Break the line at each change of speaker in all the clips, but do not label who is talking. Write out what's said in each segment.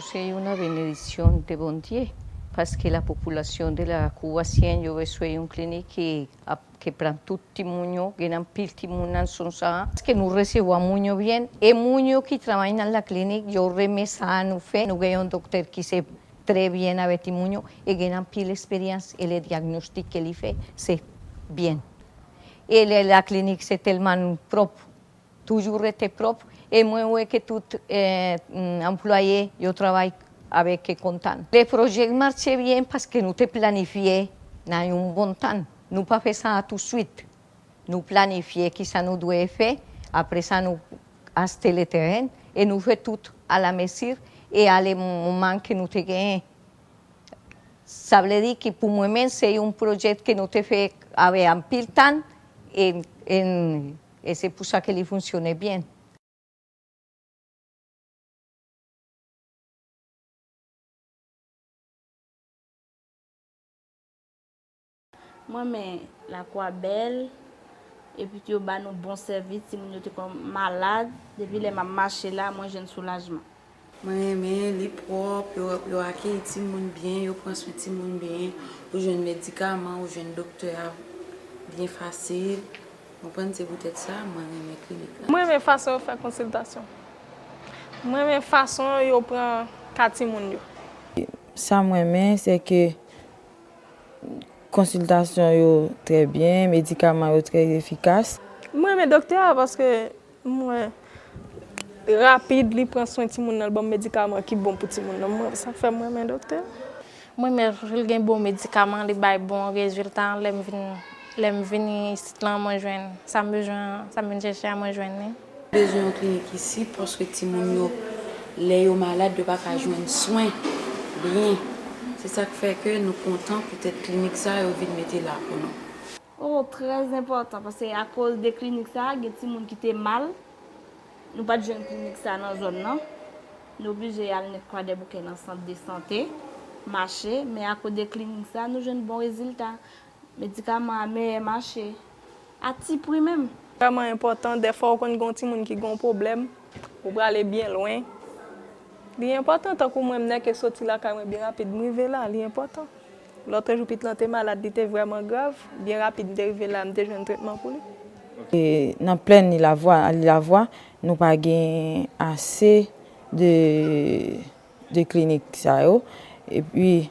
C'est une bénédiction de bon Dieu parce que la population de la Cuba sien yo soy une clinique que prend tout le monde, que n'a pile tout le monde en son sang, que nous recevons muy bien et muy qui travaille dans la clinique, yo remets ça à nous fait, nous avons un docteur qui sait très bien avec tout le monde et qui n'a pile expérience et le diagnostic qu'il fait, c'est bien. Et la clinique c'est tellement propre, toujours été propre. Et moi, que tout employé, je travaille avec content. Le projet marche bien parce que nous te planifions dans un bon temps. Nous ne pas faire ça tout de suite. Nous planifions ce que ça nous doit faire. Après ça, nous achetons le terrain et nous faisons tout à la mesure et à le moment que nous te gagnons. Ça veut dire que pour moi-même, c'est un projet que nous te fait avec un peu de temps et c'est pour ça qu'il fonctionne bien.
Moi, mais la quoi belle, et puis tu as un bon service, si je suis malade, depuis que je marché là, moi j'ai un soulagement.
Moi, les propres, ils accueillent tout le monde bien, ils prennent soin de tout le monde bien, ils ont un médicament, ils ont un docteur bien facile. Vous comprenez, c'est peut-être ça, moi, mes cliniques.
Moi, mes façons de faire consultation. Moi, mes façons de prendre 4 personnes.
Ça, moi, c'est que consultation est très bien, médicaments sont très efficaces.
Moi, mes docteurs, parce que moi, rapide, il prend soin de tout le monde dans le bon médicament qui est bon pour tout le monde. Ça fait moi, mes docteurs.
Moi, j'ai un bon médicament, il a bon résultat. Je viens ici, ça me cherche à me joindre.
Besoin de clinique ici parce que tout le monde est malade de ne pas joindre soin bien. C'est ça qui fait que nous sommes contents peut-être clinique ça et envie de mettre là pour nous.
Oh, très important parce que à cause des cliniques ça, il y a des gens qui étaient mal. Nous pas de jeunes cliniques ça dans la zone non. Nous obligés à aller quoi des bouquets dans le centre de santé, marcher, mais à cause des cliniques ça, nous avons un bon résultat. Médicaments mais marché. À petit prix même.
Vraiment important, des fois, quand on a des gens qui ont un problème, pour aller bien loin. C'est important, tant que moi, je suis sorti là bien rapide, je suis là, c'est important. L'autre jour, il était malade, il était vraiment grave, bien rapide, je suis là, je un traitement pour lui.
Et dans pleine la voie, nous n'avons pas assez de cliniques. Et puis,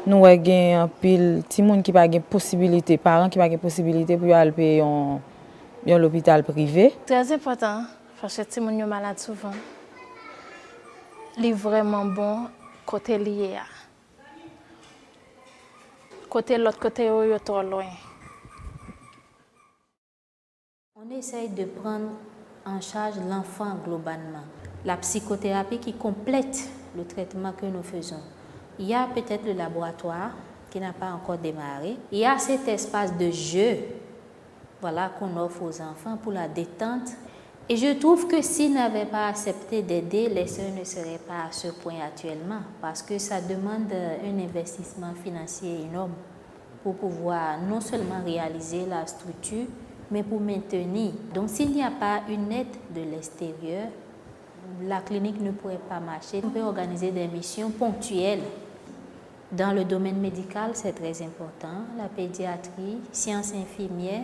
nous avons un pile de gens qui n'ont pas possibilité, parents qui n'ont pas possibilité pour aller payer à l'hôpital privé.
Très important, parce que les gens sont malades souvent. Il est vraiment bon côté lié. Côté l'autre côté, il est trop loin.
On essaye de prendre en charge l'enfant globalement. la psychothérapie qui complète le traitement que nous faisons. Il y a peut-être le laboratoire qui n'a pas encore démarré. Il y a cet espace de jeu, voilà, qu'on offre aux enfants pour la détente. Et je trouve que s'ils n'avaient pas accepté d'aider, les sœurs ne seraient pas à ce point actuellement, parce que ça demande un investissement financier énorme pour pouvoir non seulement réaliser la structure, mais pour maintenir. Donc s'il n'y a pas une aide de l'extérieur, la clinique ne pourrait pas marcher. On peut organiser des missions ponctuelles. Dans le domaine médical, c'est très important, la pédiatrie, sciences infirmières.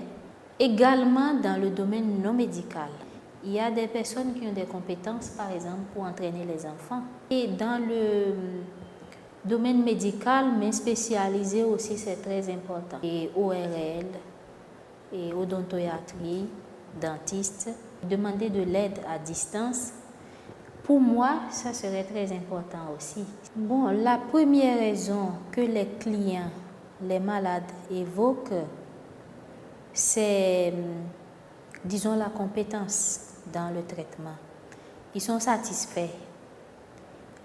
Également dans le domaine non médical. Il y a des personnes qui ont des compétences, par exemple, pour entraîner les enfants. Et dans le domaine médical, mais spécialisé aussi, c'est très important. Et ORL, et odontoiatrie, dentiste, demander de l'aide à distance. Pour moi, ça serait très important aussi. Bon, la première raison que les clients, les malades évoquent, c'est, disons, la compétence dans le traitement. Ils sont satisfaits.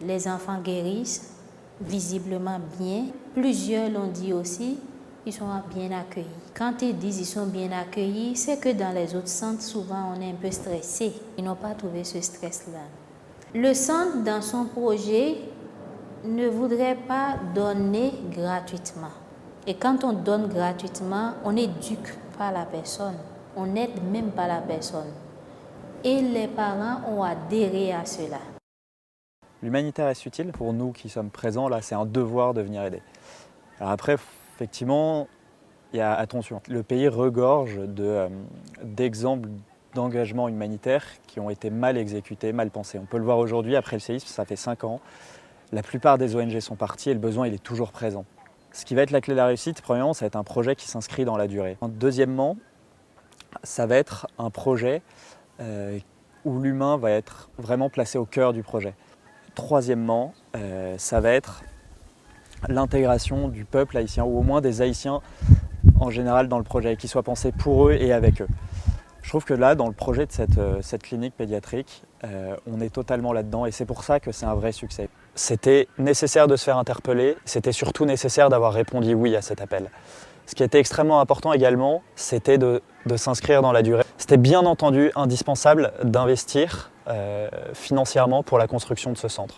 Les enfants guérissent visiblement bien. Plusieurs l'ont dit aussi, ils sont bien accueillis. Quand ils disent qu'ils sont bien accueillis, c'est que dans les autres centres, souvent, on est un peu stressé. Ils n'ont pas trouvé ce stress-là. Le centre, dans son projet, ne voudrait pas donner gratuitement. Et quand on donne gratuitement, on n'éduque pas la personne, on n'aide même pas la personne. Et les parents ont adhéré à cela.
L'humanitaire est utile pour nous qui sommes présents, là c'est un devoir de venir aider. Alors après, effectivement, il y a attention, le pays regorge d'exemples d'engagement humanitaire qui ont été mal exécutés, mal pensés. On peut le voir aujourd'hui, après le séisme, ça fait 5 ans. La plupart des ONG sont partis et le besoin il est toujours présent. Ce qui va être la clé de la réussite, premièrement, ça va être un projet qui s'inscrit dans la durée. Deuxièmement, ça va être un projet où l'humain va être vraiment placé au cœur du projet. Troisièmement, ça va être l'intégration du peuple haïtien, ou au moins des Haïtiens en général dans le projet, qui soit pensé pour eux et avec eux. Je trouve que là, dans le projet de cette clinique pédiatrique, on est totalement là-dedans et c'est pour ça que c'est un vrai succès. C'était nécessaire de se faire interpeller, c'était surtout nécessaire d'avoir répondu oui à cet appel. Ce qui était extrêmement important également, c'était de s'inscrire dans la durée. C'était bien entendu indispensable d'investir financièrement pour la construction de ce centre.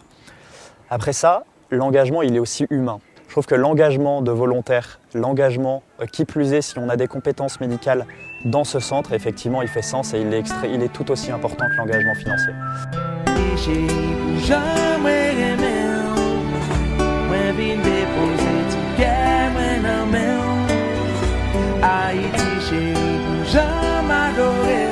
Après ça, l'engagement, il est aussi humain. Je trouve que l'engagement de volontaires, l'engagement, qui plus est si on a des compétences médicales dans ce centre, effectivement, il fait sens et il est tout aussi important que l'engagement financier.
Haïti chérie, j'aime adorer,